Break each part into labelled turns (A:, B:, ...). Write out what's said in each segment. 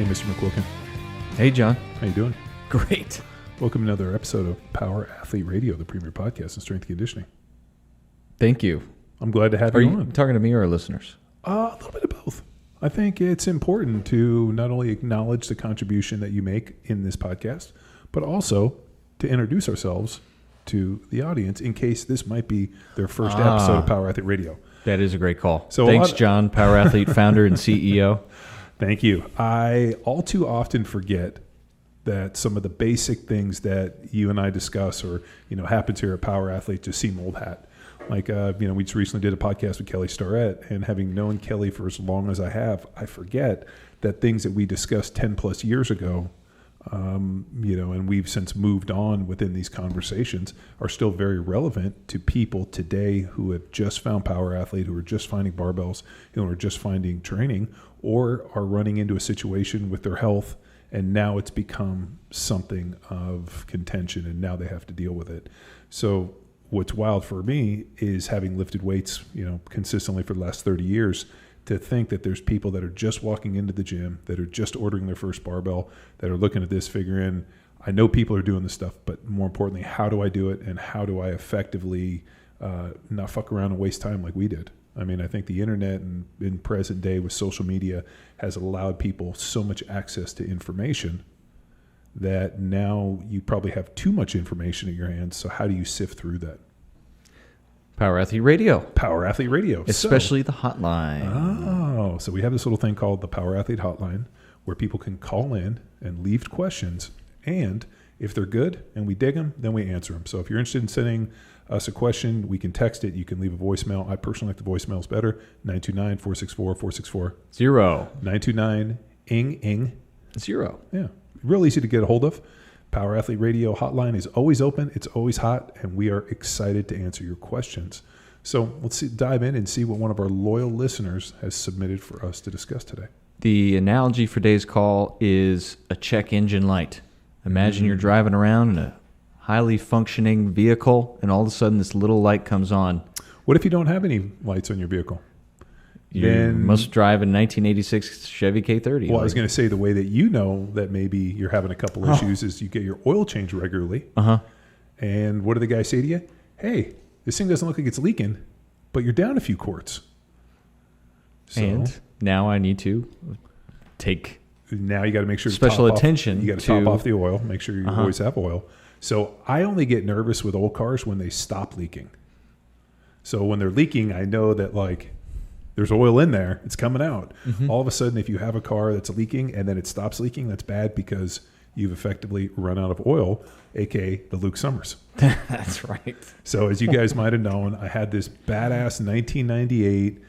A: Mr. McQuilkin.
B: Hey, John.
A: How you doing?
B: Great.
A: Welcome to another episode of Power Athlete Radio, the premier podcast in strength and conditioning.
B: Thank you.
A: I'm glad to have
B: Are
A: you
B: you
A: on.
B: talking to me or our listeners?
A: A little bit of both. I think it's important to not only acknowledge the contribution that you make in this podcast, but also to introduce ourselves to the audience in case this might be their first episode of Power Athlete Radio.
B: That is a great call.
A: So
B: thanks, John, Power Athlete founder and CEO.
A: Thank you. I all too often forget that some of the basic things that you and I discuss or, happens here at Power Athlete just seem old hat. Like, we just recently did a podcast with Kelly Starrett, and having known Kelly for as long as I have, I forget that things that we discussed 10 plus years ago, and we've since moved on within these conversations, are still very relevant to people today who have just found Power Athlete, who are just finding barbells, who are just finding training, or are running into a situation with their health, and now it's become something of contention, and now they have to deal with it. So what's wild for me is having lifted weights, consistently for the last 30 years, to think that there's people that are just walking into the gym, that are just ordering their first barbell, that are looking at this, figuring, I know people are doing this stuff, but more importantly, how do I do it, and how do I effectively not fuck around and waste time like we did? I mean, I think the internet and in present day with social media has allowed people so much access to information that now you probably have too much information in your hands. So how do you sift through that?
B: Power Athlete Radio.
A: Power Athlete Radio.
B: Especially the hotline.
A: So we have this little thing called the Power Athlete Hotline where people can call in and leave questions. And if they're good and we dig them, then we answer them. So if you're interested in sending us a question, we can text it. You can leave a voicemail. I personally like the voicemails better. 929-464-464.
B: 0.
A: 929-ING-ING.
B: 0.
A: Yeah. Real easy to get a hold of. Power Athlete Radio Hotline is always open. It's always hot, and we are excited to answer your questions. So let's dive in and see what one of our loyal listeners has submitted for us to discuss today.
B: The analogy for today's call is a check engine light. Imagine you're driving around in a highly functioning vehicle, and all of a sudden this little light comes on.
A: What if you don't have any lights on your vehicle?
B: You must drive a 1986 Chevy K30.
A: Well, I was going to say the way that you know that maybe you're having a couple issues is you get your oil changed regularly. And what do the guys say to you? Hey, this thing doesn't look like it's leaking, but you're down a few quarts. So,
B: and now I need to take
A: now you got to make sure
B: special attention.
A: You got to top off the oil, make sure you always have oil. So I only get nervous with old cars when they stop leaking. So when they're leaking, I know that there's oil in there. It's coming out. All of a sudden, if you have a car that's leaking and then it stops leaking, that's bad because you've effectively run out of oil, a.k.a. the Luke Summers.
B: That's right.
A: So as you guys might have known, I had this badass 1998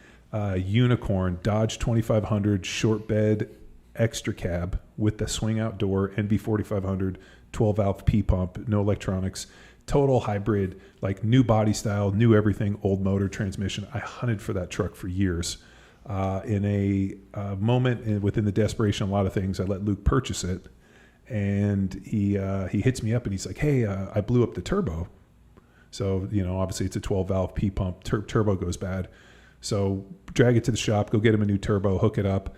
A: Unicorn Dodge 2500 short bed extra cab with the swing out door, NV4500, 12-valve P-pump, no electronics, total hybrid, like new body style, new everything, old motor, transmission. I hunted for that truck for years. In a moment within the desperation of a lot of things, I let Luke purchase it. And he hits me up and he's like, hey, I blew up the turbo. So, obviously it's a 12-valve P-pump. Turbo goes bad. So drag it to the shop, go get him a new turbo, hook it up.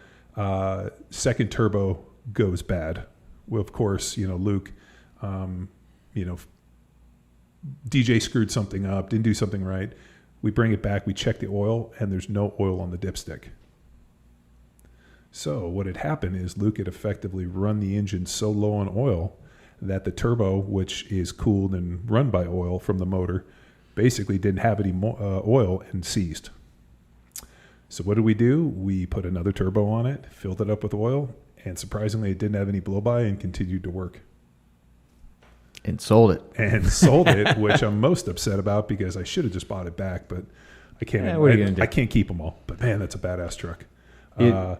A: Second turbo goes bad. Well, of course, Luke, DJ screwed something up, didn't do something right. We bring it back, we check the oil, and there's no oil on the dipstick. So what had happened is Luke had effectively run the engine so low on oil that the turbo, which is cooled and run by oil from the motor, basically didn't have any oil and seized. So what did we do? We put another turbo on it, filled it up with oil, and surprisingly it didn't have any blow-by and continued to work.
B: And sold it.
A: Which I'm most upset about because I should have just bought it back, but I can't.
B: Yeah, what are you gonna do?
A: I can't keep them all. But man, that's a badass truck.
B: The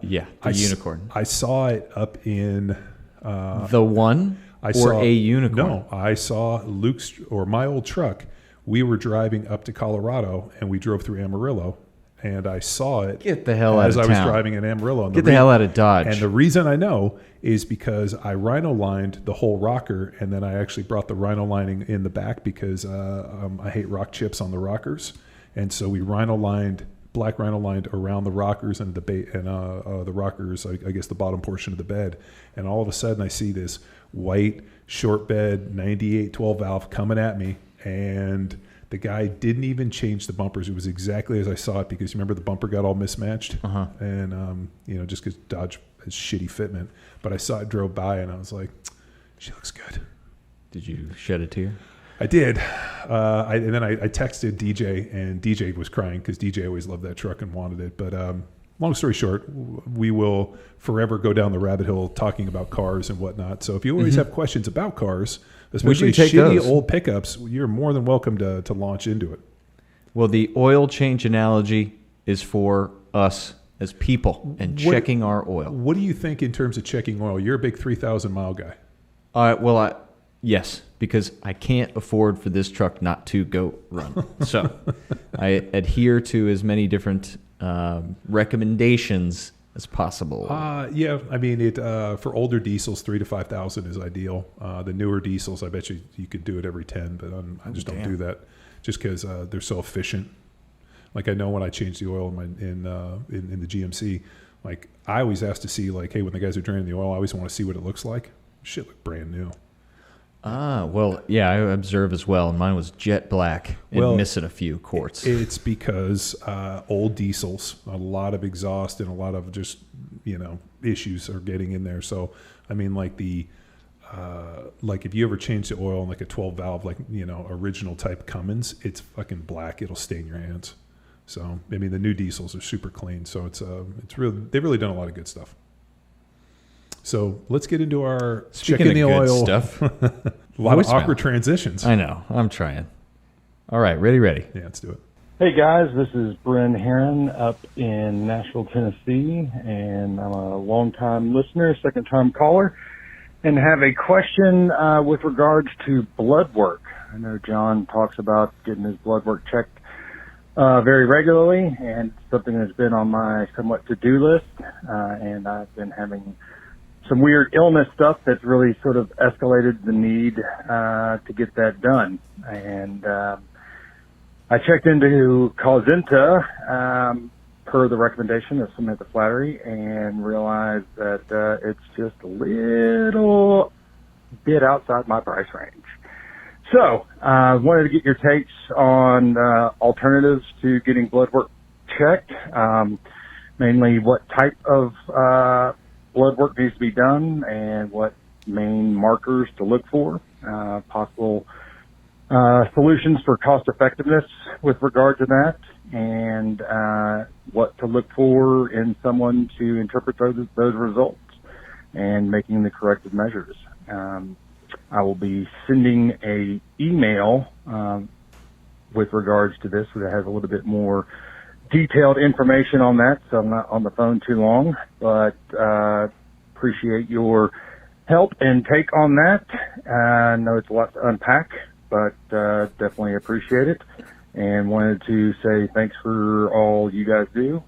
B: Unicorn.
A: I saw it up in
B: the one a Unicorn.
A: No, I saw Luke's or my old truck. We were driving up to Colorado and we drove through Amarillo. And I saw it.
B: Get the hell out of town.
A: As I was driving in Amarillo.
B: Get the hell out of Dodge.
A: And the reason I know is because I rhino lined the whole rocker, and then I actually brought the rhino lining in the back because I hate rock chips on the rockers. And so we rhino lined black rhino lined around the rockers and the rockers, I guess the bottom portion of the bed. And all of a sudden I see this white short bed 98 12 valve coming at me, and the guy didn't even change the bumpers. It was exactly as I saw it, because you remember the bumper got all mismatched, and just because Dodge has shitty fitment. But I saw it, drove by, and I was like, she looks good.
B: Did you shed a tear?
A: I did. And then I texted DJ, and DJ was crying because DJ always loved that truck and wanted it. But long story short, we will forever go down the rabbit hole talking about cars and whatnot. So if you always have questions about cars, especially shitty old pickups, you're more than welcome to launch into it.
B: Well, the oil change analogy is for us as people and checking our oil.
A: What do you think in terms of checking oil? You're a big 3,000 mile guy.
B: Yes, because I can't afford for this truck not to go run. So I adhere to as many different recommendations as possible.
A: Yeah, I mean, for older diesels, 3,000 to 5,000 is ideal. The newer diesels, I bet you could do it every 10, but I just don't do that, just because they're so efficient. Like, I know when I change the oil in the GMC, like, I always ask to see, like, hey, when the guys are draining the oil, I always want to see what it looks like. Shit look brand new.
B: Well, yeah, I observe as well. Mine was jet black and missing a few quarts.
A: It's because old diesels, a lot of exhaust and a lot of just, issues are getting in there. So, I mean, like like if you ever change the oil in like a 12 valve, like, original type Cummins, it's fucking black. It'll stain your hands. So, I mean, the new diesels are super clean. So it's they've really done a lot of good stuff. So let's get into our checking the oil
B: stuff.
A: A lot of awkward transitions.
B: I know. I'm trying. All right. Ready.
A: Yeah, let's do it.
C: Hey guys, this is Bryn Heron up in Nashville, Tennessee, and I'm a long-time listener, second-time caller, and have a question with regards to blood work. I know John talks about getting his blood work checked very regularly, and something that's been on my somewhat to-do list, and I've been having some weird illness stuff that's really sort of escalated the need to get that done. And I checked into Cosenta per the recommendation of Samantha Flattery and realized that it's just a little bit outside my price range. So I wanted to get your takes on alternatives to getting blood work checked, mainly what type of blood work needs to be done and what main markers to look for, possible solutions for cost effectiveness with regard to that, and what to look for in someone to interpret those results and making the corrective measures. I will be sending a email with regards to this that has a little bit more detailed information on that, so I'm not on the phone too long, but appreciate your help and take on that. I know it's a lot to unpack, but definitely appreciate it, and wanted to say thanks for all you guys do.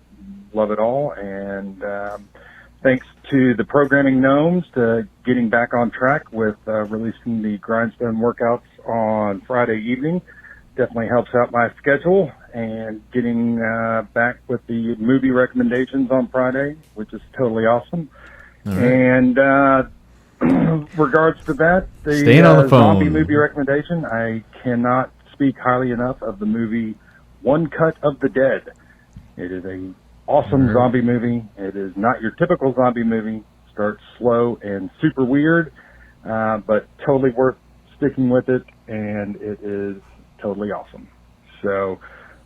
C: Love it all, and thanks to the programming gnomes to getting back on track with releasing the grindstone workouts on Friday evening. Definitely helps out my schedule, and getting back with the movie recommendations on Friday, which is totally awesome. Right. And regards to that, the zombie movie recommendation, I cannot speak highly enough of the movie One Cut of the Dead. It is a awesome zombie movie. It is not your typical zombie movie. Starts slow and super weird, but totally worth sticking with it, and it is totally awesome. So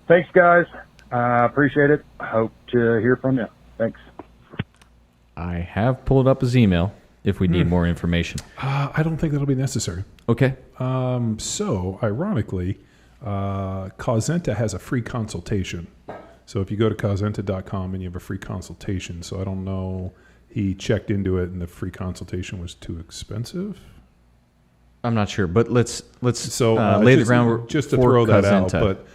C: thanks, guys. Appreciate it. Hope to hear from you. Thanks.
B: I have pulled up his email if we need more information.
A: I don't think that'll be necessary.
B: Okay.
A: So, ironically, Cosenta has a free consultation. So if you go to cosenta.com and you have a free consultation, so I don't know, he checked into it and the free consultation was too expensive.
B: I'm not sure, but let's lay the groundwork
A: just to throw that out. But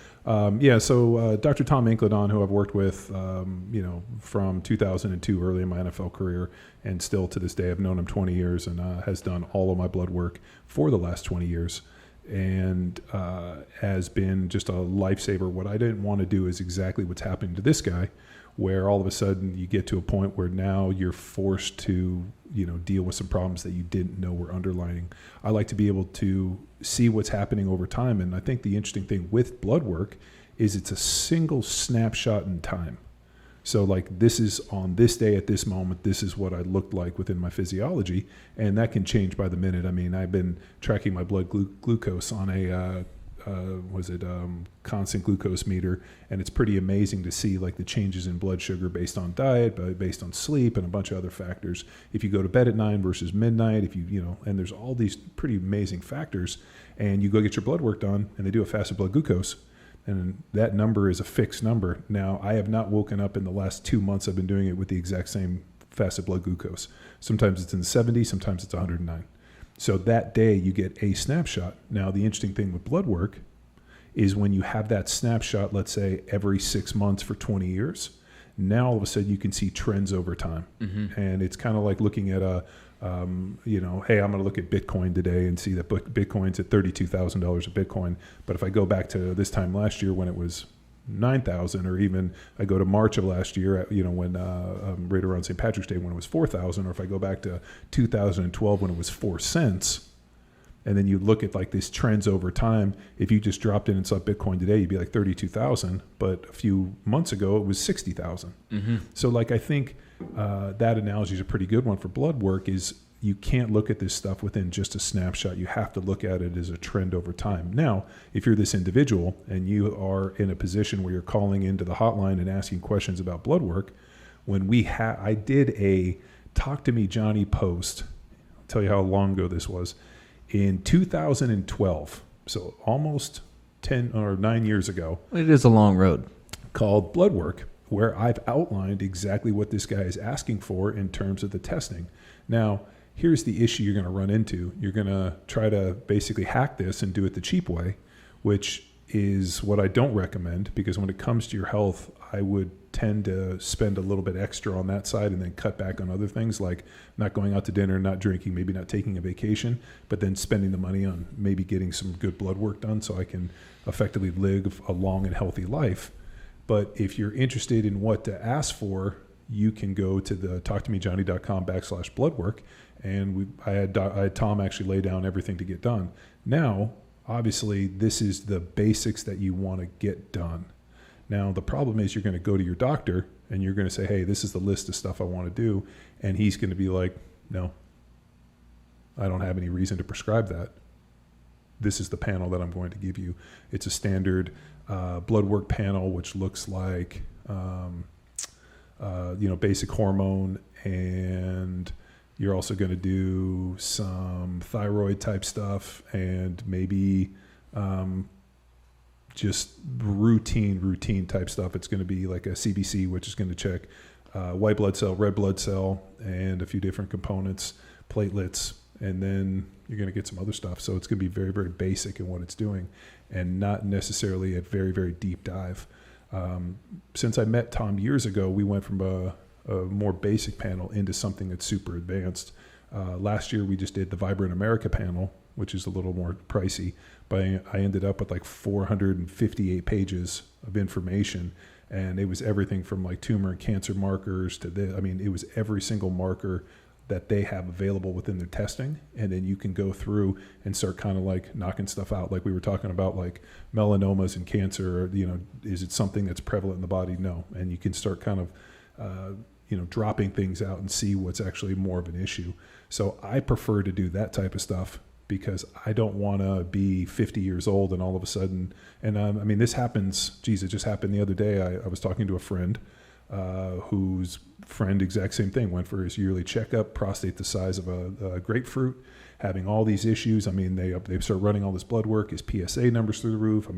A: so Dr. Tom Incledon, who I've worked with, from 2002, early in my NFL career, and still to this day, I've known him 20 years and has done all of my blood work for the last 20 years. and has been just a lifesaver. What I didn't want to do is exactly what's happening to this guy, where all of a sudden you get to a point where now you're forced to, deal with some problems that you didn't know were underlying. I like to be able to see what's happening over time. And I think the interesting thing with Bloodwork is it's a single snapshot in time. So like, this is on this day at this moment, this is what I looked like within my physiology. And that can change by the minute. I mean, I've been tracking my blood glucose on a, constant glucose meter. And it's pretty amazing to see like the changes in blood sugar based on diet, but based on sleep and a bunch of other factors. If you go to bed at 9 versus midnight, and there's all these pretty amazing factors, and you go get your blood work done and they do a fasted blood glucose, and that number is a fixed number. Now, I have not woken up in the last 2 months. I've been doing it with the exact same fasted blood glucose. Sometimes it's in the 70, sometimes it's 109. So that day you get a snapshot. Now, the interesting thing with blood work is when you have that snapshot, let's say every 6 months for 20 years, now all of a sudden you can see trends over time. Mm-hmm. And it's kind of like looking at hey, I'm going to look at Bitcoin today and see that Bitcoin's at $32,000 a Bitcoin. But if I go back to this time last year when it was 9,000, or even I go to March of last year, when right around St. Patrick's Day when it was 4,000, or if I go back to 2012 when it was 4 cents, and then you look at like these trends over time. If you just dropped in and saw Bitcoin today, you'd be like 32,000, but a few months ago it was 60,000. Mm-hmm. So like, I think that analogy is a pretty good one for blood work. Is you can't look at this stuff within just a snapshot. You have to look at it as a trend over time. Now, if you're this individual and you are in a position where you're calling into the hotline and asking questions about blood work, when I did a Talk to Me Johnny post, I'll tell you how long ago this was, in 2012, so almost 10 or 9 years ago.
B: It is a long road.
A: Called Bloodwork, where I've outlined exactly what this guy is asking for in terms of the testing. Now, here's the issue you're going to run into. You're going to try to basically hack this and do it the cheap way, which is what I don't recommend, because when it comes to your health, I would tend to spend a little bit extra on that side and then cut back on other things like not going out to dinner, not drinking, maybe not taking a vacation, but then spending the money on maybe getting some good blood work done so I can effectively live a long and healthy life. But if you're interested in what to ask for, you can go to the talktomejohnny.com/bloodwork. And I had Tom actually lay down everything to get done. Now, obviously, this is the basics that you want to get done. Now, the problem is you're going to go to your doctor and you're going to say, hey, this is the list of stuff I want to do. And he's going to be like, no, I don't have any reason to prescribe that. This is the panel that I'm going to give you. It's a standard blood work panel, which looks like, basic hormone, and you're also going to do some thyroid type stuff and maybe just routine type stuff. It's going to be like a CBC, which is going to check white blood cell, red blood cell, and a few different components, platelets, and then you're going to get some other stuff. So it's going to be very, very basic in what it's doing and not necessarily a very, very deep dive. Since I met Tom years ago, we went from a more basic panel into something that's super advanced. Last year, we just did the Vibrant America panel, which is a little more pricey, but I ended up with like 458 pages of information, and it was everything from like tumor and cancer markers to it was every single marker that they have available within their testing. And then you can go through and start kind of like knocking stuff out. Like we were talking about like melanomas and cancer, is it something that's prevalent in the body? No. And you can start kind of, dropping things out and see what's actually more of an issue. So I prefer to do that type of stuff because I don't want to be 50 years old and all of a sudden, and this happens, it just happened the other day. I was talking to a friend whose friend, exact same thing, went for his yearly checkup, prostate the size of a grapefruit, having all these issues. They start running all this blood work, his PSA numbers through the roof.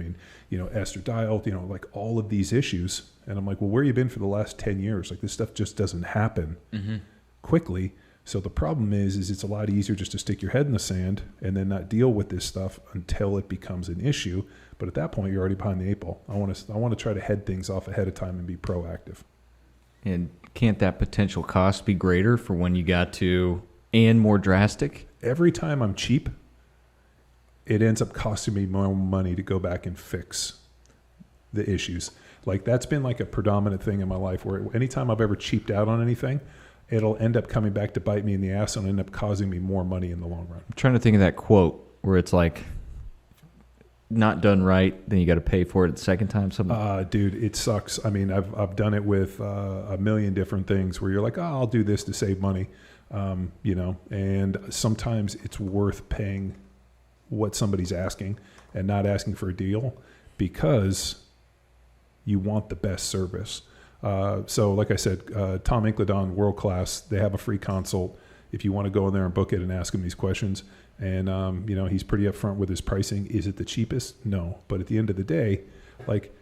A: Estradiol, like all of these issues. And I'm like, well, where you been for the last 10 years? Like this stuff just doesn't happen quickly. So the problem is it's a lot easier just to stick your head in the sand and then not deal with this stuff until it becomes an issue. But at that point, you're already behind the eight ball. I want to try to head things off ahead of time and be proactive.
B: And can't that potential cost be greater for when you got to and more drastic?
A: Every time I'm cheap, it ends up costing me more money to go back and fix the issues. Like that's been like a predominant thing in my life where anytime I've ever cheaped out on anything, it'll end up coming back to bite me in the ass and end up causing me more money in the long run.
B: I'm trying to think of that quote where it's like, not done right, then you got to pay for it the second time.
A: Dude, it sucks. I mean, I've done it with a million different things where you're like, oh, I'll do this to save money, and sometimes it's worth paying what somebody's asking and not asking for a deal because you want the best service. So like I said, Tom Incledon, world class, they have a free consult if you want to go in there and book it and ask him these questions. And, he's pretty upfront with his pricing. Is it the cheapest? No. But at the end of the day, like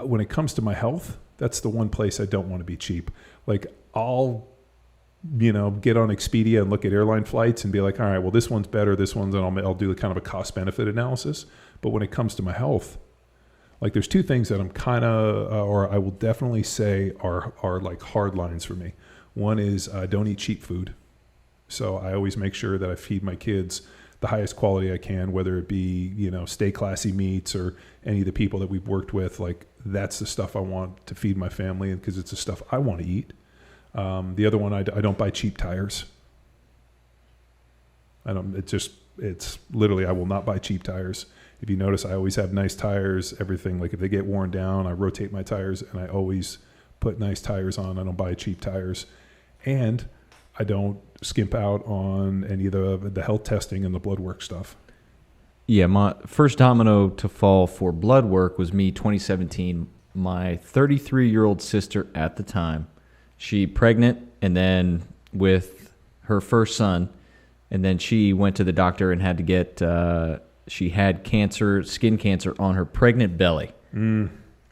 A: when it comes to my health, that's the one place I don't want to be cheap. Like I'll, get on Expedia and look at airline flights and be like, all right, well, this one's better. This one's, and I'll do kind of a cost benefit analysis. But when it comes to my health, like there's two things that I'm kind of, or I will definitely say are like hard lines for me. One is don't eat cheap food. So I always make sure that I feed my kids the highest quality I can, whether it be, Stay Classy Meats or any of the people that we've worked with. Like that's the stuff I want to feed my family because it's the stuff I want to eat. The other one, I don't buy cheap tires. It's literally, I will not buy cheap tires. If you notice, I always have nice tires, everything. Like if they get worn down, I rotate my tires and I always put nice tires on. I don't buy cheap tires. And I don't skimp out on any of the health testing and the blood work stuff.
B: Yeah, my first domino to fall for blood work was me 2017. My 33-year-old sister at the time, she pregnant and then with her first son, and then she went to the doctor and had to get, she had cancer, skin cancer on her pregnant belly.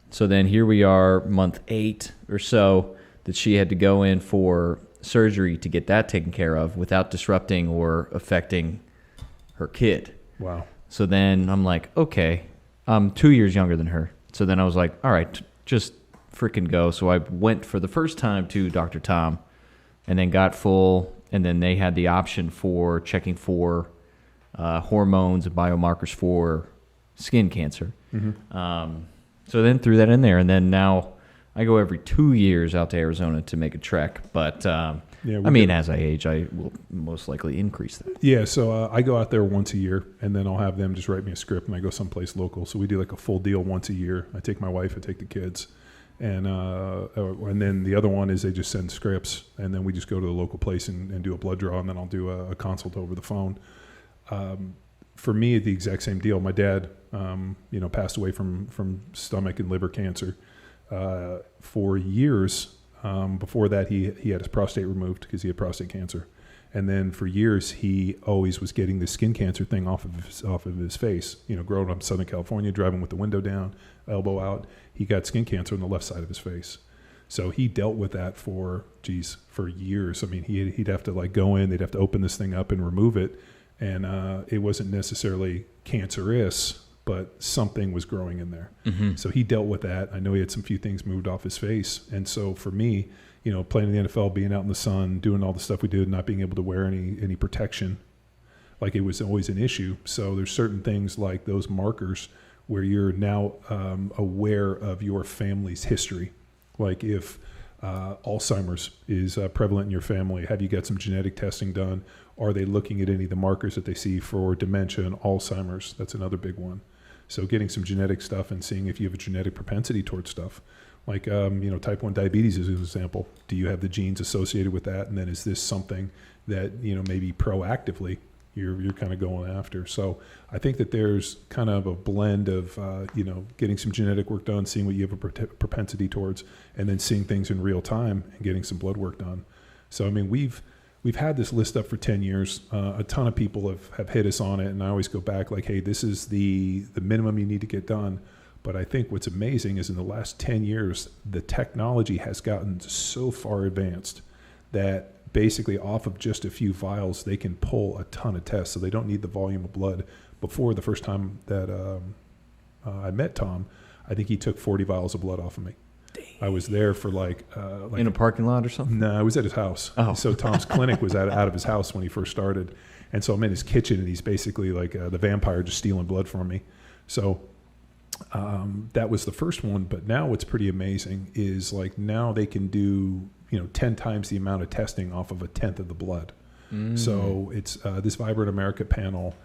B: So then here we are, month 8 or so, that she had to go in for surgery to get that taken care of without disrupting or affecting her kid.
A: Wow.
B: So then I'm like, okay, I'm 2 years younger than her. So then I was like, all right, just freaking go. So I went for the first time to Dr. Tom and then got full. And then they had the option for checking for hormones and biomarkers for skin cancer. So then threw that in there. And then now I go every 2 years out to Arizona to make a trek, but as I age, I will most likely increase that.
A: Yeah, so I go out there once a year, and then I'll have them just write me a script, and I go someplace local. So we do like a full deal once a year. I take my wife, I take the kids, and then the other one is they just send scripts, and then we just go to the local place and do a blood draw, and then I'll do a consult over the phone. For me, the exact same deal. My dad, passed away from stomach and liver cancer. For years before that, he had his prostate removed because he had prostate cancer, and then for years he always was getting the skin cancer thing off of his face. Growing up in Southern California, driving with the window down, elbow out, he got skin cancer on the left side of his face. So he dealt with that for years. I mean, he'd have to like go in, they'd have to open this thing up and remove it, and it wasn't necessarily cancerous, but something was growing in there. So he dealt with that. I know he had some few things moved off his face. And so for me, playing in the NFL, being out in the sun, doing all the stuff we did, not being able to wear any protection, like it was always an issue. So there's certain things like those markers where you're now aware of your family's history. Like if Alzheimer's is prevalent in your family, have you got some genetic testing done? Are they looking at any of the markers that they see for dementia and Alzheimer's? That's another big one. So getting some genetic stuff and seeing if you have a genetic propensity towards stuff. Like, type 1 diabetes is an example. Do you have the genes associated with that? And then is this something that, maybe proactively you're kind of going after? So I think that there's kind of a blend of, getting some genetic work done, seeing what you have a propensity towards, and then seeing things in real time and getting some blood work done. So, I mean, we've had this list up for 10 years. A ton of people have hit us on it, and I always go back like, hey, this is the minimum you need to get done. But I think what's amazing is in the last 10 years, the technology has gotten so far advanced that basically off of just a few vials, they can pull a ton of tests. So they don't need the volume of blood. Before the first time that I met Tom, I think he took 40 vials of blood off of me.
B: Damn.
A: I was there for like
B: in a parking lot or something?
A: No, I was at his house.
B: Oh.
A: So Tom's clinic was out of his house when he first started. And so I'm in his kitchen, and he's basically like the vampire just stealing blood from me. So that was the first one. But now what's pretty amazing is like now they can do, 10 times the amount of testing off of a tenth of the blood. So it's this Vibrant America panel.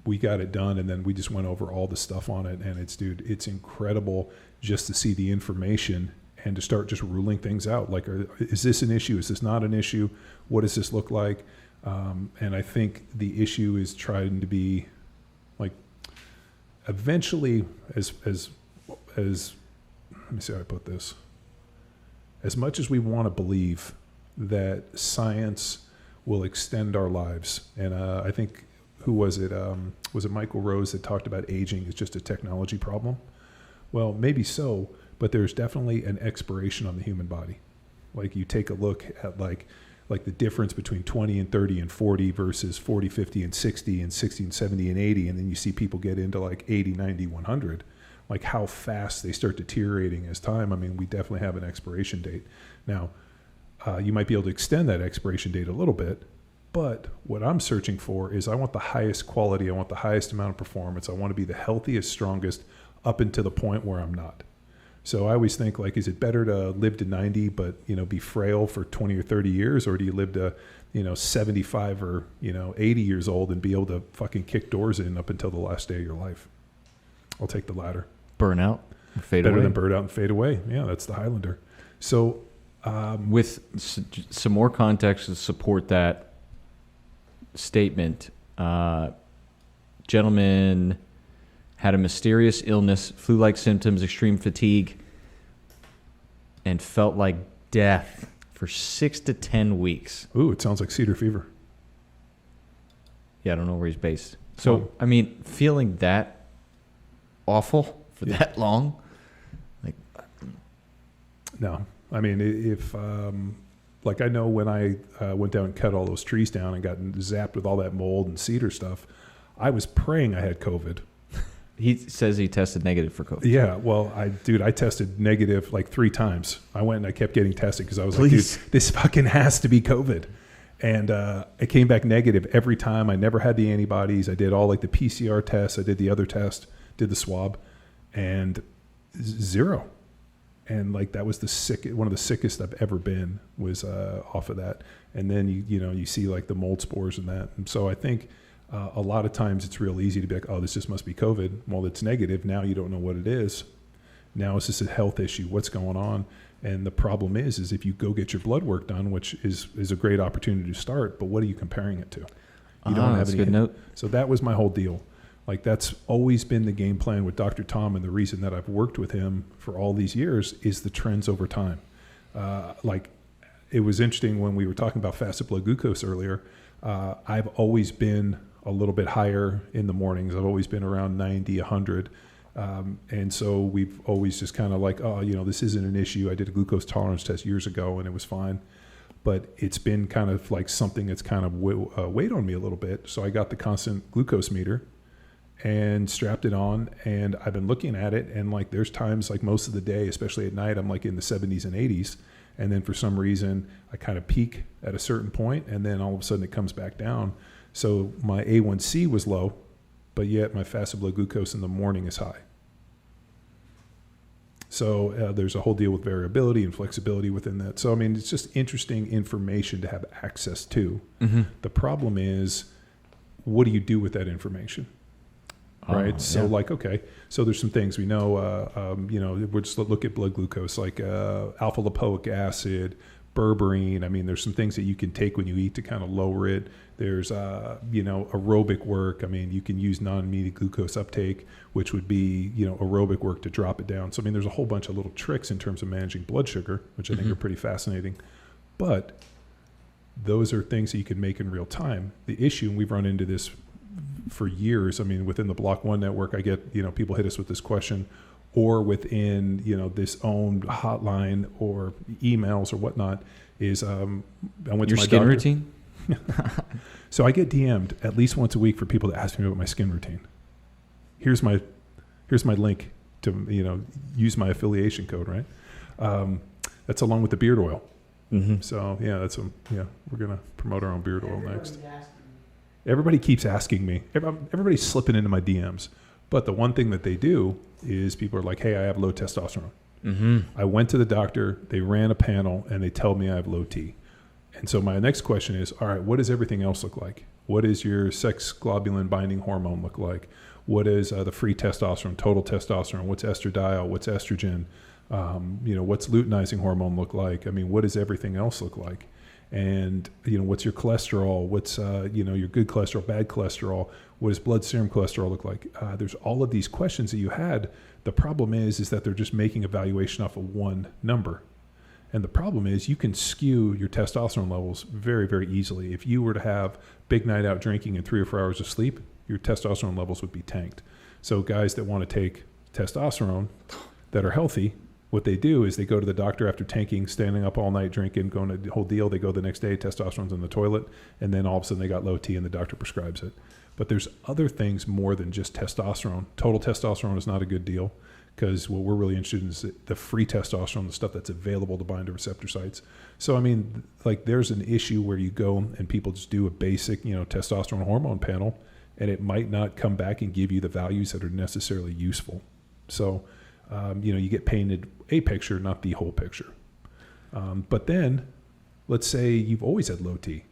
A: We got it done, and then we just went over all the stuff on it. And it's incredible just to see the information and to start just ruling things out. Like, is this an issue? Is this not an issue? What does this look like? And I think the issue is trying to be like eventually as let me see how I put this. As much as we want to believe that science will extend our lives, and I think, who was it? Was it Michael Rose that talked about aging is just a technology problem? Well, maybe so, but there's definitely an expiration on the human body. Like you take a look at like the difference between 20 and 30 and 40 versus 40, 50 and 60 and 60 and 70 and 80. And then you see people get into like 80, 90, 100, like how fast they start deteriorating as time. I mean, we definitely have an expiration date. Now, you might be able to extend that expiration date a little bit, but what I'm searching for is I want the highest quality. I want the highest amount of performance. I want to be the healthiest, strongest up until the point where I'm not. So I always think, like, is it better to live to 90 but, be frail for 20 or 30 years, or do you live to, 75 or, 80 years old and be able to fucking kick doors in up until the last day of your life? I'll take the latter.
B: Burn out, fade
A: Better
B: away.
A: than burn out and fade away. Yeah, that's the Highlander. So
B: with some more context to support that statement, gentleman had a mysterious illness, flu-like symptoms, extreme fatigue, and felt like death for 6 to 10 weeks.
A: Ooh, it sounds like cedar fever.
B: Yeah, I don't know where he's based. So, I mean, feeling that awful for that long, like...
A: No. I mean, if... like I know when I went down and cut all those trees down and got zapped with all that mold and cedar stuff, I was praying I had COVID.
B: He says he tested negative for COVID.
A: Yeah, well, I tested negative like 3 times. I went and I kept getting tested because I was
B: Please.
A: like, dude, this fucking has to be COVID. And it came back negative every time. I never had the antibodies. I did all like the PCR tests. I did the other test, did the swab, and 0. And like that was one of the sickest I've ever been was off of that. And then you see like the mold spores and that. And so I think a lot of times it's real easy to be like, oh, this just must be COVID. Well, it's negative. Now you don't know what it is. Now it's just a health issue. What's going on? And the problem is if you go get your blood work done, which is a great opportunity to start, but what are you comparing it to? You don't have
B: that's
A: any.
B: a good note. So
A: that was my whole deal. Like that's always been the game plan with Dr. Tom, and the reason that I've worked with him for all these years is the trends over time. Like it was interesting when we were talking about fasted blood glucose earlier. I've always been a little bit higher in the mornings. I've always been around 90, 100. And so we've always just kind of like, oh, this isn't an issue. I did a glucose tolerance test years ago and it was fine. But it's been kind of like something that's kind of weighed on me a little bit. So I got the constant glucose meter and strapped it on, and I've been looking at it, and like there's times like most of the day, especially at night, I'm like in the 70s and 80s, and then for some reason I kind of peak at a certain point, and then all of a sudden it comes back down. So my A1C was low, but yet my fasted blood glucose in the morning is high. So there's a whole deal with variability and flexibility within that. So I mean, it's just interesting information to have access to. Mm-hmm. The problem is, what do you do with that information? Right. So like, okay, so there's some things we know, we'll just look at blood glucose, like alpha lipoic acid, berberine. I mean, there's some things that you can take when you eat to kind of lower it. There's, aerobic work. I mean, you can use non-immediate glucose uptake, which would be, aerobic work to drop it down. So, I mean, there's a whole bunch of little tricks in terms of managing blood sugar, which I think are pretty fascinating. But those are things that you can make in real time. The issue, and we've run into this for years. I mean, within the Block 1 network, I get, people hit us with this question, or within, this own hotline or emails or whatnot, is I went
B: your
A: to my
B: skin
A: doctor.
B: routine?
A: So I get DM'd at least once a week for people to ask me about my skin routine. Here's my link use my affiliation code, right? That's along with the beard oil.
B: Mm-hmm.
A: So we're gonna promote our own beard oil next. Everybody keeps asking me. Everybody's slipping into my DMs. But the one thing that they do is people are like, "Hey, I have low testosterone."
B: Mm-hmm.
A: I went to the doctor. They ran a panel, and they tell me I have low T. And so my next question is, all right, what does everything else look like? What does your sex globulin binding hormone look like? What is the free testosterone, total testosterone? What's estradiol? What's estrogen? What's luteinizing hormone look like? I mean, what does everything else look like? And, what's your cholesterol? What's, your good cholesterol, bad cholesterol? What does blood serum cholesterol look like? There's all of these questions that you had. The problem is that they're just making evaluation off of one number. And the problem is you can skew your testosterone levels very, very easily. If you were to have big night out drinking and 3 or 4 hours of sleep, your testosterone levels would be tanked. So guys that want to take testosterone that are healthy, what they do is they go to the doctor after tanking, standing up all night drinking, going to the whole deal. They go the next day, testosterone's in the toilet, and then all of a sudden they got low T and the doctor prescribes it. But there's other things more than just testosterone. Total testosterone is not a good deal, because what we're really interested in is the free testosterone, the stuff that's available to bind to receptor sites. So, I mean, like there's an issue where you go and people just do a basic, testosterone hormone panel, and it might not come back and give you the values that are necessarily useful. So, you get painted a picture, not the whole picture. But then, let's say you've always had low T.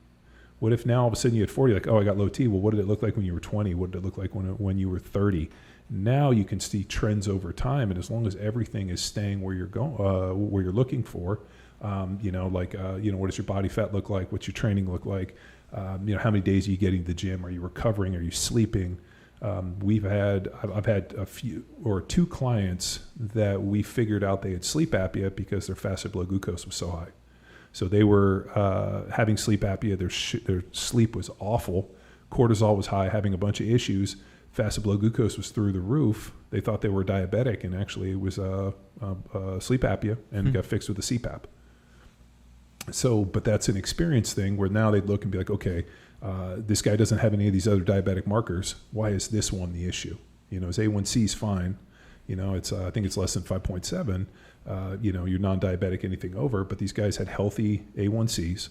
A: What if now all of a sudden you had 40, like, oh, I got low T. Well, what did it look like when you were 20? What did it look like when you were 30? Now you can see trends over time, and as long as everything is staying where you're going, where you're looking for, what does your body fat look like? What's your training look like? How many days are you getting to the gym? Are you recovering? Are you sleeping? I've had a few or 2 clients that we figured out they had sleep apnea because their fasted blood glucose was so high. So they were having sleep apnea. Their sleep was awful. Cortisol was high, having a bunch of issues. Fasted blood glucose was through the roof. They thought they were diabetic, and actually it was sleep apnea, and got fixed with a CPAP. So, but that's an experience thing where now they'd look and be like, okay, this guy doesn't have any of these other diabetic markers. Why is this one the issue? His A1C is fine. It's I think it's less than 5.7. You're non-diabetic, anything over. But these guys had healthy A1Cs,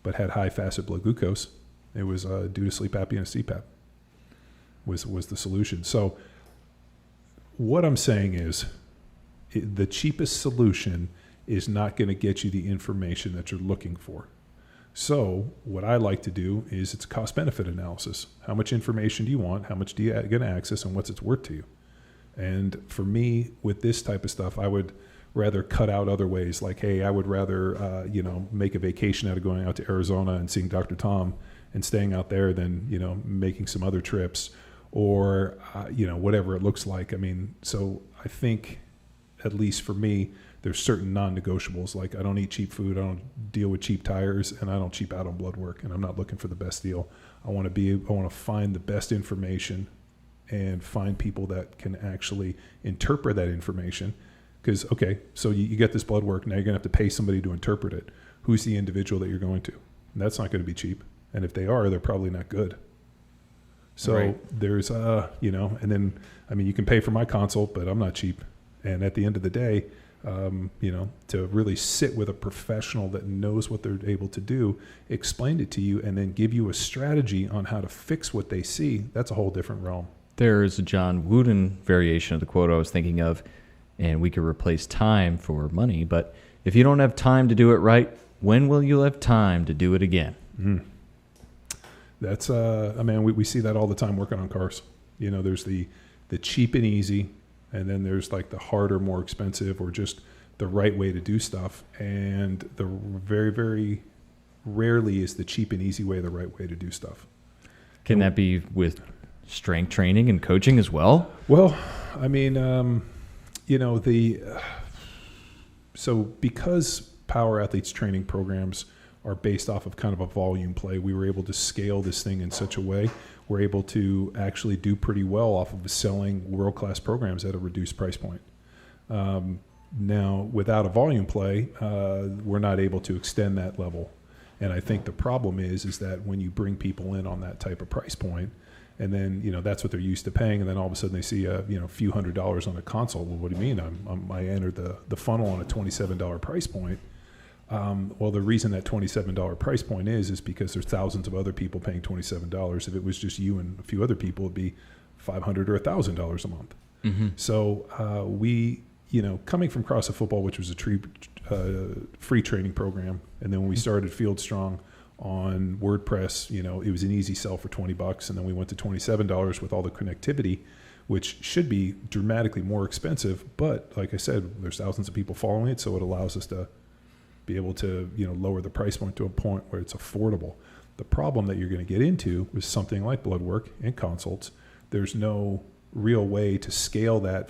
A: but had high fasted blood glucose. It was due to sleep apnea and CPAP. Was the solution. So what I'm saying is the cheapest solution is not going to get you the information that you're looking for. So what I like to do is it's a cost-benefit analysis. How much information do you want? How much do you get access, and what's it worth to you? And for me, with this type of stuff, I would rather cut out other ways. Like, hey, I would rather make a vacation out of going out to Arizona and seeing Dr. Tom and staying out there than making some other trips. Or, whatever it looks like. I mean, so I think, at least for me, there's certain non-negotiables. Like, I don't eat cheap food, I don't deal with cheap tires, and I don't cheap out on blood work, and I'm not looking for the best deal. I want to find the best information and find people that can actually interpret that information. Because, okay, so you get this blood work, now you're going to have to pay somebody to interpret it. Who's the individual that you're going to? And that's not going to be cheap. And if they are, they're probably not good. So right. There's, and then, I mean, you can pay for my consult, but I'm not cheap. And at the end of the day, to really sit with a professional that knows what they're able to do, explain it to you, and then give you a strategy on how to fix what they see, that's a whole different realm.
B: There's a John Wooden variation of the quote I was thinking of, and we could replace time for money. But if you don't have time to do it right, when will you have time to do it again?
A: Mm. That's, we see that all the time working on cars. There's the cheap and easy, and then there's like the harder, more expensive, or just the right way to do stuff. And the very, very rarely is the cheap and easy way the right way to do stuff.
B: Can that be with strength training and coaching as well?
A: Well, I mean, so because power athletes training programs are based off of kind of a volume play, we were able to scale this thing in such a way we're able to actually do pretty well off of selling world-class programs at a reduced price point. Now, without a volume play, we're not able to extend that level. And I think the problem is that when you bring people in on that type of price point, And then, that's what they're used to paying. And then all of a sudden they see a few $100s on a console. Well, what do you mean? I entered the funnel on a $27 price point. Well, the reason that $27 price point is because there's thousands of other people paying $27. If it was just you and a few other people, it'd be $500 or $1,000 a month.
B: Mm-hmm.
A: So we, coming from CrossFit Football, which was a free training program, and then when we started Field Strong on WordPress, it was an easy sell for $20, and then we went to $27 with all the connectivity, which should be dramatically more expensive. But like I said, there's thousands of people following it, so it allows us to be able to lower the price point to a point where it's affordable. The problem that you're going to get into is something like Bloodwork and consults. There's no real way to scale that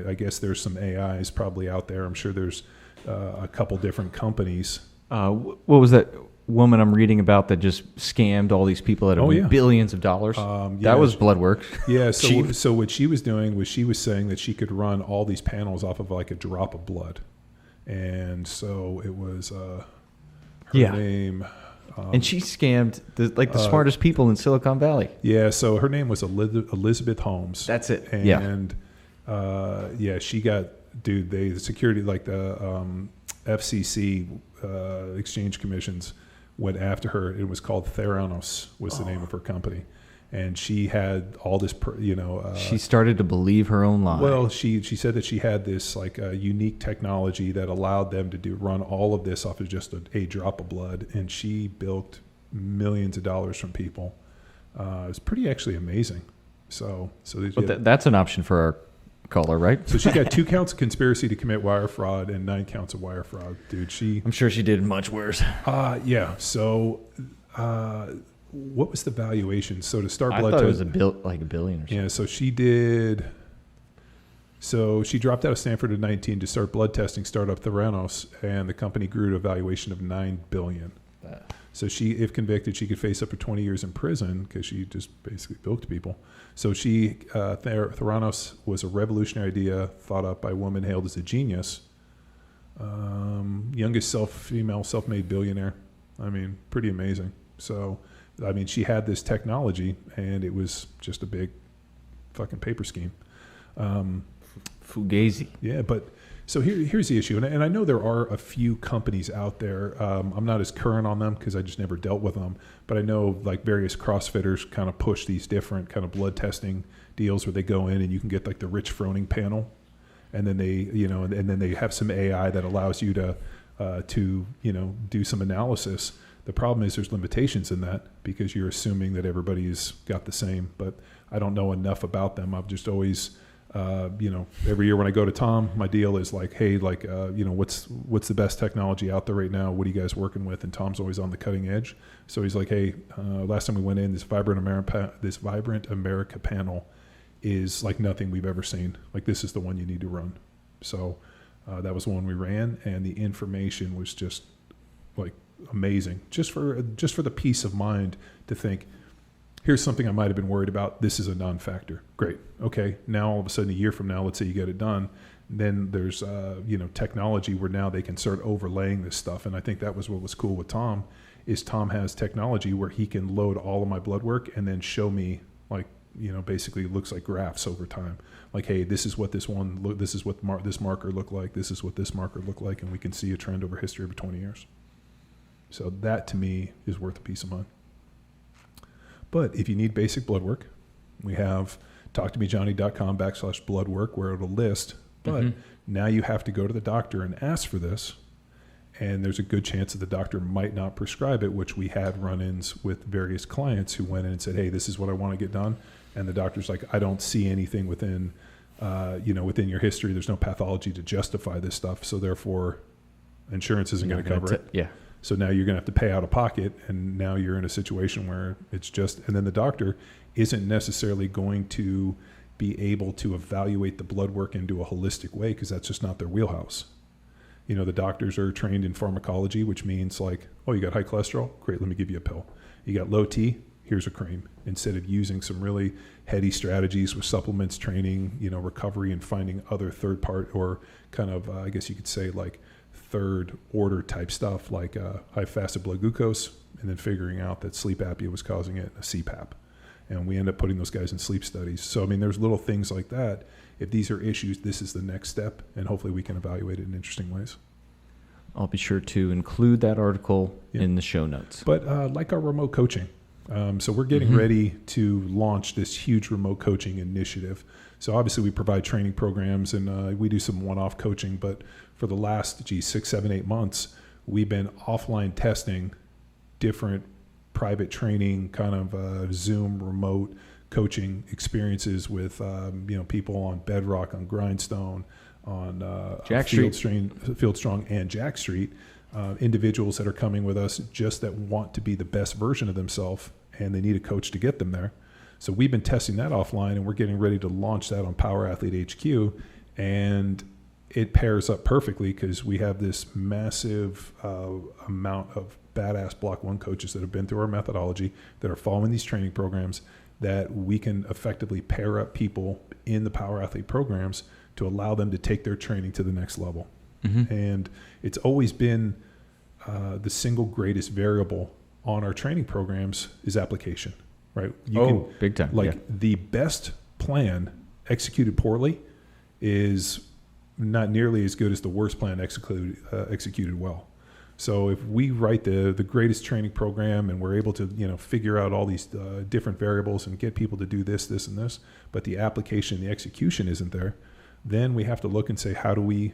A: I guess there's some AIs probably out there. I'm sure there's a couple different companies.
B: What was that woman I'm reading about that just scammed all these people out of billions of dollars? That was Bloodwork.
A: Yeah. So what she was doing was she was saying that she could run all these panels off of like a drop of blood. And so it was her name.
B: And she scammed the smartest people in Silicon Valley.
A: Yeah, so her name was Elizabeth Holmes.
B: That's it.
A: And she got, the security, like the FCC exchange commissions went after her. It was called Theranos was the name of her company. And she had all this,
B: she started to believe her own lie.
A: Well, she said that she had this like unique technology that allowed them to run all of this off of just a drop of blood, and she bilked millions of dollars from people. It was pretty actually amazing. That's
B: an option for our caller, right?
A: So she got 2 counts of conspiracy to commit wire fraud and 9 counts of wire fraud, dude. I'm
B: sure she did much worse.
A: Yeah. So. What was the valuation? So to start blood
B: test, it was like $1 billion or something.
A: Yeah, so she did. So she dropped out of Stanford at 19 to start blood testing, start up Theranos, and the company grew to a valuation of $9 billion. So she, if convicted, she could face up to 20 years in prison because she just basically bilked people. So Theranos was a revolutionary idea thought up by a woman hailed as a genius. Youngest female self-made billionaire. I mean, pretty amazing. So. She had this technology, and it was just a big fucking paper scheme.
B: Fugazi.
A: Yeah, but so here's the issue, and I know there are a few companies out there. I'm not as current on them because I just never dealt with them, but I know like various CrossFitters kind of push these different kind of blood testing deals where they go in and you can get like the Rich Froning panel, and then they and then they have some AI that allows you to do some analysis. The problem is there's limitations in that because you're assuming that everybody's got the same, but I don't know enough about them. I've just always, every year when I go to Tom, my deal is like, hey, like, what's the best technology out there right now? What are you guys working with? And Tom's always on the cutting edge. So he's like, hey, last time we went in, this Vibrant America panel is like nothing we've ever seen. Like this is the one you need to run. So that was the one we ran, and the information was just like amazing, just for the peace of mind to think, here's something I might have been worried about. This is a non-factor. Great. Okay. Now all of a sudden, a year from now, let's say you get it done. Then there's technology where now they can start overlaying this stuff. And I think that was what was cool with Tom, is Tom has technology where he can load all of my blood work and then show me like, basically it looks like graphs over time. Like, hey, this is what this is what this marker looked like. This is what this marker looked like. And we can see a trend over history of 20 years. So that to me is worth a peace of mind. But if you need basic blood work, we have talktomejohnny.com/bloodwork where it'll list. But now you have to go to the doctor and ask for this. And there's a good chance that the doctor might not prescribe it, which we had run-ins with various clients who went in and said, hey, this is what I want to get done. And the doctor's like, I don't see anything within your history. There's no pathology to justify this stuff. So therefore, insurance isn't going to cover it.
B: Yeah.
A: So now you're going to have to pay out of pocket, and now you're in a situation where it's just, and then the doctor isn't necessarily going to be able to evaluate the blood work and do a holistic way because that's just not their wheelhouse. The doctors are trained in pharmacology, which means like, oh, you got high cholesterol? Great, let me give you a pill. You got low T? Here's a cream. Instead of using some really heady strategies with supplements, training, recovery, and finding other third part or kind of, I guess you could say like third order type stuff like high fasted blood glucose, and then figuring out that sleep apnea was causing it, a CPAP. and we end up putting those guys in sleep studies. So, I mean, there's little things like that. If these are issues, this is the next step, and hopefully we can evaluate it in interesting ways.
B: I'll be sure to include that article in the show notes.
A: But like our remote coaching. So we're getting ready to launch this huge remote coaching initiative. So obviously we provide training programs and we do some one-off coaching, but for the last, 6, 7, 8 months, we've been offline testing different private training, kind of Zoom remote coaching experiences with people on Bedrock, on Grindstone, on Fieldstrong and Jack Street, individuals that are coming with us just that want to be the best version of themselves, and they need a coach to get them there. So we've been testing that offline, and we're getting ready to launch that on Power Athlete HQ, and it pairs up perfectly because we have this massive amount of badass Block 1 coaches that have been through our methodology, that are following these training programs, that we can effectively pair up people in the Power Athlete programs to allow them to take their training to the next level. And it's always been the single greatest variable on our training programs is application, right?
B: Big time.
A: The best plan executed poorly is not nearly as good as the worst plan executed well. So if we write the greatest training program and we're able to figure out all these different variables and get people to do this, and this, but the application, the execution isn't there, then we have to look and say, how do we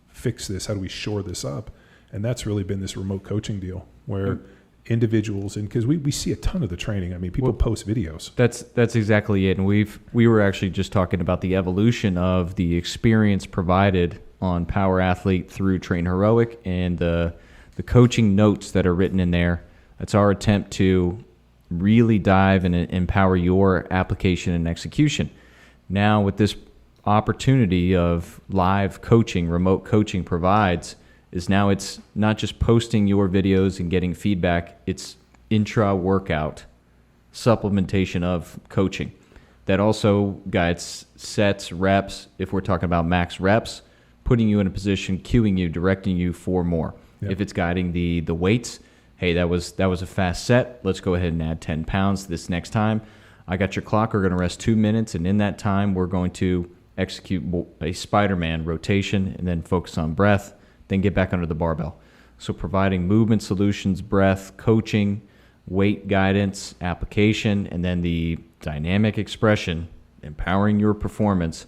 A: fix this? How do we shore this up? And that's really been this remote coaching deal where individuals, and because we see a ton of the training. I mean, people post videos.
B: That's exactly it. And we were actually just talking about the evolution of the experience provided on Power Athlete through Train Heroic and the coaching notes that are written in there. That's our attempt to really dive and empower your application and execution. Now with this opportunity of live coaching, remote coaching provides, is now it's not just posting your videos and getting feedback, it's intra-workout supplementation of coaching. That also guides sets, reps, if we're talking about max reps, putting you in a position, cueing you, directing you for more. Yep. If it's guiding the weights, hey, that was a fast set, let's go ahead and add 10 pounds this next time. I got your clock, we're going to rest 2 minutes, and in that time we're going to execute a Spider-Man rotation and then focus on breath, then get back under the barbell. So providing movement solutions, breath, coaching, weight guidance, application, and then the dynamic expression, empowering your performance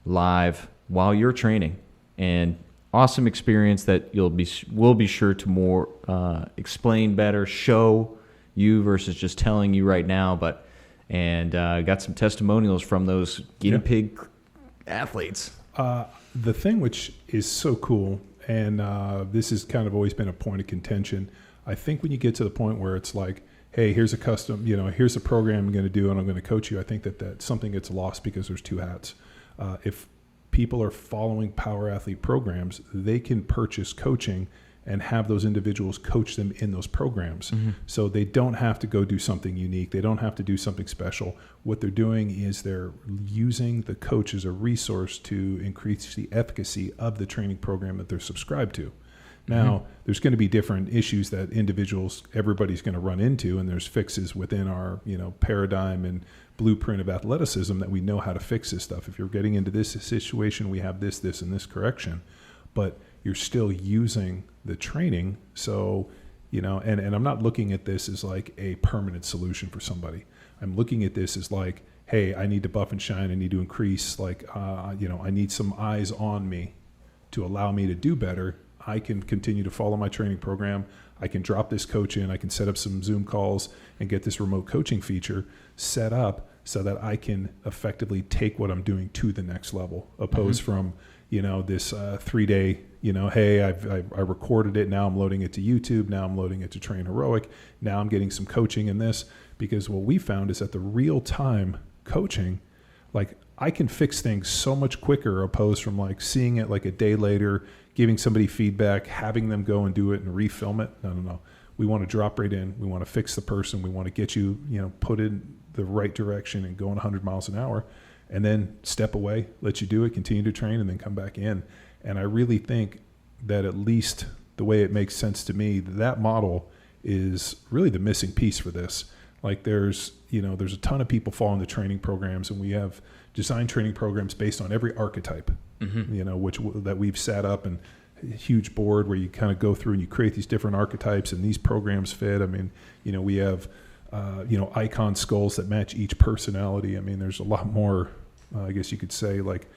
B: live while you're training. And awesome experience that we'll be sure to more explain better, show you versus just telling you right now. And got some testimonials from those guinea pig athletes.
A: The thing which is so cool, and this has kind of always been a point of contention, I think when you get to the point where it's like, hey, here's a custom, here's a program I'm going to do and I'm going to coach you, I think that something gets lost because there's two hats. If people are following Power Athlete programs, they can purchase coaching and have those individuals coach them in those programs. So they don't have to go do something unique. They don't have to do something special. What they're doing is they're using the coach as a resource to increase the efficacy of the training program that they're subscribed to. Now, there's going to be different issues that everybody's going to run into, and there's fixes within our, paradigm and blueprint of athleticism that we know how to fix this stuff. If you're getting into this situation, we have this, and this correction, but you're still using the training. So, and I'm not looking at this as like a permanent solution for somebody. I'm looking at this as like, hey, I need to buff and shine. I need to increase, I need some eyes on me to allow me to do better. I can continue to follow my training program. I can drop this coach in. I can set up some Zoom calls and get this remote coaching feature set up so that I can effectively take what I'm doing to the next level, opposed from, this 3-day, hey, I recorded it. Now I'm loading it to YouTube. Now I'm loading it to Train Heroic. Now I'm getting some coaching in this, because what we found is that the real time coaching, I can fix things so much quicker, opposed from seeing it a day later, giving somebody feedback, having them go and do it and refilm it. No. We want to drop right in. We want to fix the person. We want to get you, put in the right direction and going 100 miles an hour, and then step away, let you do it, continue to train, and then come back in. And I really think that, at least the way it makes sense to me, that model is really the missing piece for this. Like there's a ton of people following the training programs, and we have designed training programs based on every archetype, that we've set up, and a huge board where you kind of go through and you create these different archetypes, and these programs fit. I mean, we have, icon skulls that match each personality. I mean, there's a lot more, I guess you could say, like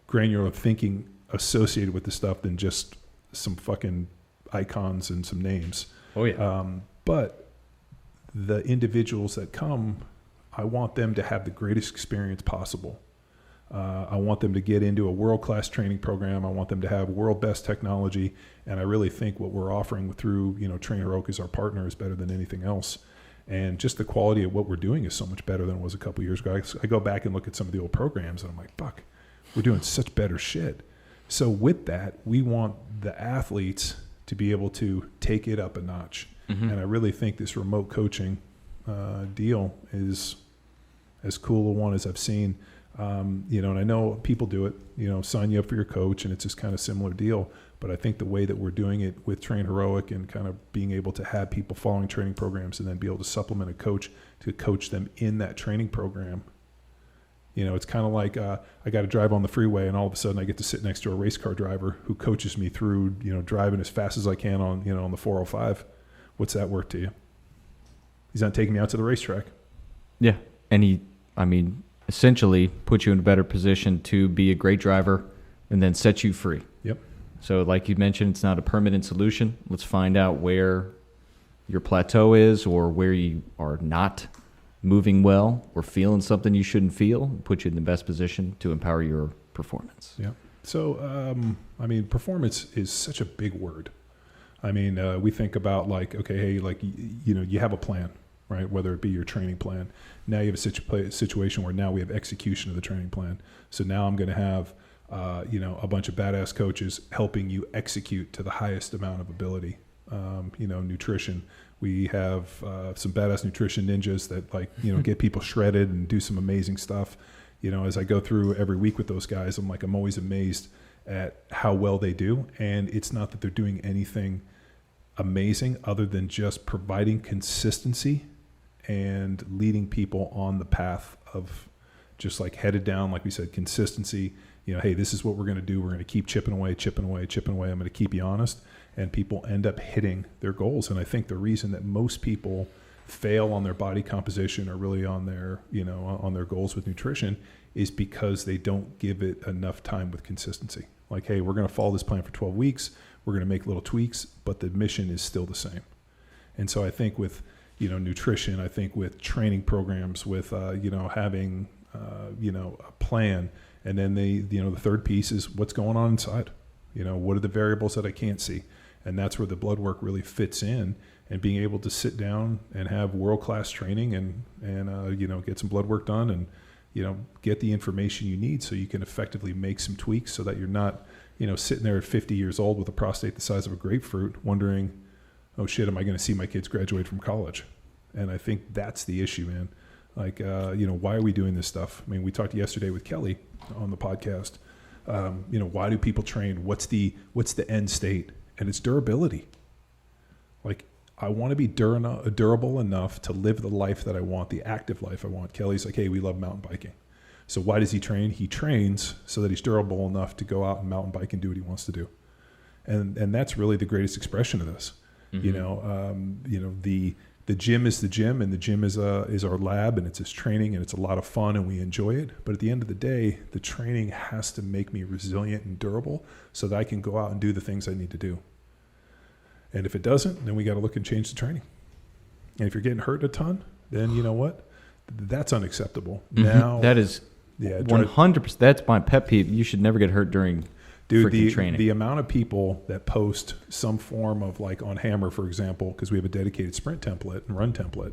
A: granular thinking associated with the stuff than just some fucking icons and some names.
B: Oh yeah.
A: But the individuals that come, I want them to have the greatest experience possible. I want them to get into a world-class training program. I want them to have world best technology. And I really think what we're offering through, Trainer Oak as our partner is better than anything else. And just the quality of what we're doing is so much better than it was a couple years ago. I go back and look at some of the old programs and I'm like, fuck, we're doing such better shit. So with that, we want the athletes to be able to take it up a notch. And I really think this remote coaching deal is as cool a one as I've seen. And I know people do it, sign you up for your coach, and it's just kind of similar deal. But I think the way that we're doing it with Train Heroic and kind of being able to have people following training programs and then be able to supplement a coach to coach them in that training program. It's kind of like I got to drive on the freeway, and all of a sudden I get to sit next to a race car driver who coaches me through, driving as fast as I can on the 405. What's that worth to you? He's not taking me out to the racetrack.
B: Yeah. And essentially put you in a better position to be a great driver and then set you free.
A: Yep.
B: So like you mentioned, it's not a permanent solution. Let's find out where your plateau is or where you are not moving well or feeling something you shouldn't feel, put you in the best position to empower your performance.
A: Yeah. So, performance is such a big word. We think about like, okay, hey, like, you have a plan, right? Whether it be your training plan. Now you have a situation where now we have execution of the training plan. So now I'm going to have, a bunch of badass coaches helping you execute to the highest amount of ability. Nutrition. We have some badass nutrition ninjas that get people shredded and do some amazing stuff. As I go through every week with those guys, I'm always amazed at how well they do. And it's not that they're doing anything amazing other than just providing consistency and leading people on the path of just like headed down, like we said, consistency. Hey, this is what we're going to do. We're going to keep chipping away. I'm going to keep you honest. And people end up hitting their goals. And I think the reason that most people fail on their body composition or really on their, on their goals with nutrition is because they don't give it enough time with consistency. Like, hey, we're going to follow this plan for 12 weeks. We're going to make little tweaks, but the mission is still the same. And so I think with, nutrition, I think with training programs, with, having, a plan. And then the third piece is what's going on inside. What are the variables that I can't see? And that's where the blood work really fits in, and being able to sit down and have world-class training and get some blood work done and, get the information you need so you can effectively make some tweaks so that you're not, sitting there at 50 years old with a prostate the size of a grapefruit wondering, oh shit, am I going to see my kids graduate from college? And I think that's the issue, man. Like, why are we doing this stuff? I mean, we talked yesterday with Kelly on the podcast. Why do people train? What's the end state? And it's durability. Like, I want to be durable enough to live the life that I want, the active life I want. Kelly's like, hey, we love mountain biking. So why does he train? He trains so that he's durable enough to go out and mountain bike and do what he wants to do. And that's really the greatest expression of this. The gym is the gym, and the gym is our lab, and it's his training, and it's a lot of fun, and we enjoy it. But at the end of the day, the training has to make me resilient and durable so that I can go out and do the things I need to do. And if it doesn't, then we got to look and change the training. And if you're getting hurt a ton, then you know what? That's unacceptable. Now
B: that is 100%. That's my pet peeve. You should never get hurt during training.
A: The amount of people that post some form of, like on Hammer, for example, because we have a dedicated sprint template and run template,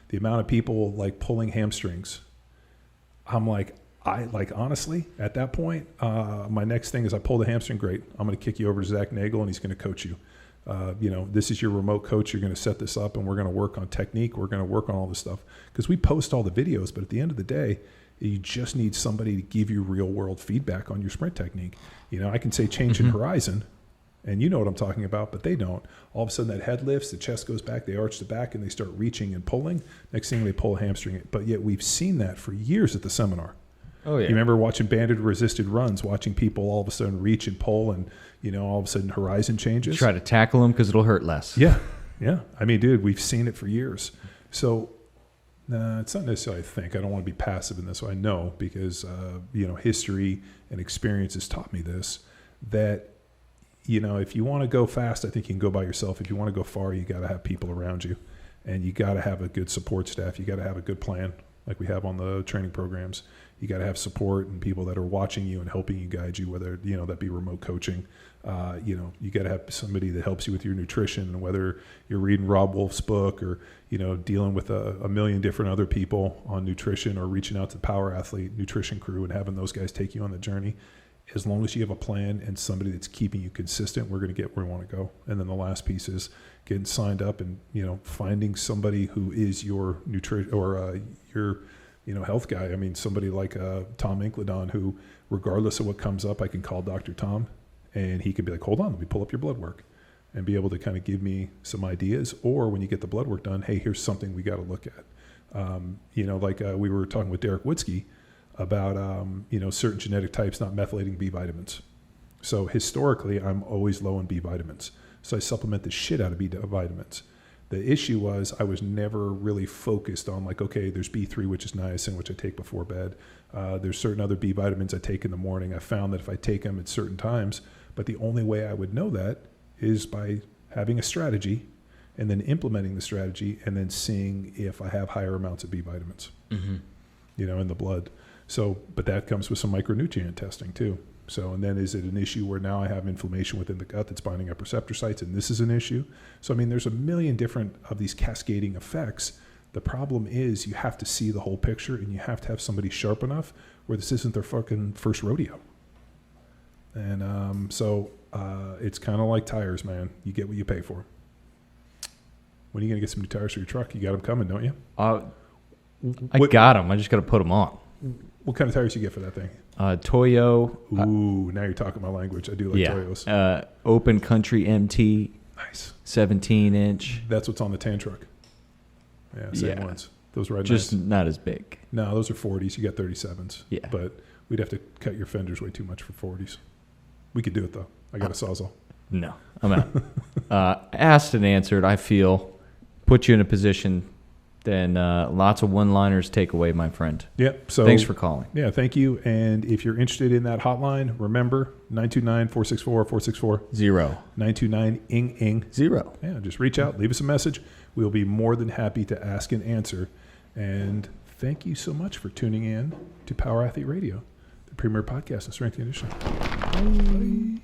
A: the amount of people like pulling hamstrings, I'm like, honestly, at that point, my next thing is I pull the hamstring, great. I'm going to kick you over to Zach Nagel and he's going to coach you. This is your remote coach. You're going to set this up and we're going to work on technique. We're going to work on all this stuff because we post all the videos, but at the end of the day, you just need somebody to give you real world feedback on your sprint technique. I can say change in horizon And you know what I'm talking about, but they don't. All of a sudden that head lifts, the chest goes back, they arch the back, and they start reaching and pulling. Next thing they pull a hamstring. But yet we've seen that for years at the seminar.
B: Oh, yeah.
A: You remember watching banded resisted runs, watching people all of a sudden reach and pull, and all of a sudden horizon changes.
B: Try to tackle them because it'll hurt less.
A: Yeah. I mean, dude, we've seen it for years. So it's not necessarily I think. I don't want to be passive in this. I know because, history and experience has taught me this, that, if you want to go fast, I think you can go by yourself. If you want to go far, you got to have people around you, and you got to have a good support staff. You got to have a good plan like we have on the training programs. You got to have support and people that are watching you and helping you, guide you, whether, that be remote coaching. You got to have somebody that helps you with your nutrition, and whether you're reading Rob Wolf's book or, dealing with a million different other people on nutrition, or reaching out to the Power Athlete nutrition crew and having those guys take you on the journey. As long as you have a plan and somebody that's keeping you consistent, we're going to get where we want to go. And then the last piece is getting signed up and, finding somebody who is your nutrition or your health guy. I mean, somebody like Tom Incledon, who, regardless of what comes up, I can call Dr. Tom, and he can be like, hold on, let me pull up your blood work, and be able to kind of give me some ideas. Or when you get the blood work done, hey, here's something we got to look at. We were talking with Derek Woodsky about, certain genetic types not methylating B vitamins. So historically, I'm always low in B vitamins. So I supplement the shit out of B vitamins. The issue was I was never really focused on like, okay, there's B3, which is niacin, which I take before bed. There's certain other B vitamins I take in the morning. I found that if I take them at certain times, but the only way I would know that is by having a strategy and then implementing the strategy and then seeing if I have higher amounts of B vitamins, in the blood. So, but that comes with some micronutrient testing too. So, and then is it an issue where now I have inflammation within the gut that's binding up receptor sites, and this is an issue? So, I mean, there's a million different of these cascading effects. The problem is you have to see the whole picture, and you have to have somebody sharp enough where this isn't their fucking first rodeo. And it's kind of like tires, man. You get what you pay for. When are you going to get some new tires for your truck? You got them coming, don't you?
B: I got them. I just got to put them on.
A: What kind of tires you get for that thing?
B: Toyo.
A: Ooh, now you're talking my language. I do like Toyos.
B: Open Country MT.
A: Nice.
B: 17-inch.
A: That's what's on the tan truck. Yeah, same ones. Those ride
B: just
A: nice.
B: Not as big.
A: No, those are 40s. You got 37s.
B: Yeah.
A: But we'd have to cut your fenders way too much for 40s. We could do it, though. I got a Sawzall.
B: No, I'm out. Asked and answered, I feel. Put you in a position. Then lots of one-liners take away, my friend.
A: Yep. So
B: thanks for calling.
A: Yeah, thank you. And if you're interested in that hotline, remember 929-464-464. 929-ING-ING.
B: 0.
A: Yeah, just reach out, leave us a message. We'll be more than happy to ask and answer. And thank you so much for tuning in to Power Athlete Radio, the premier podcast of strength and conditioning. Bye.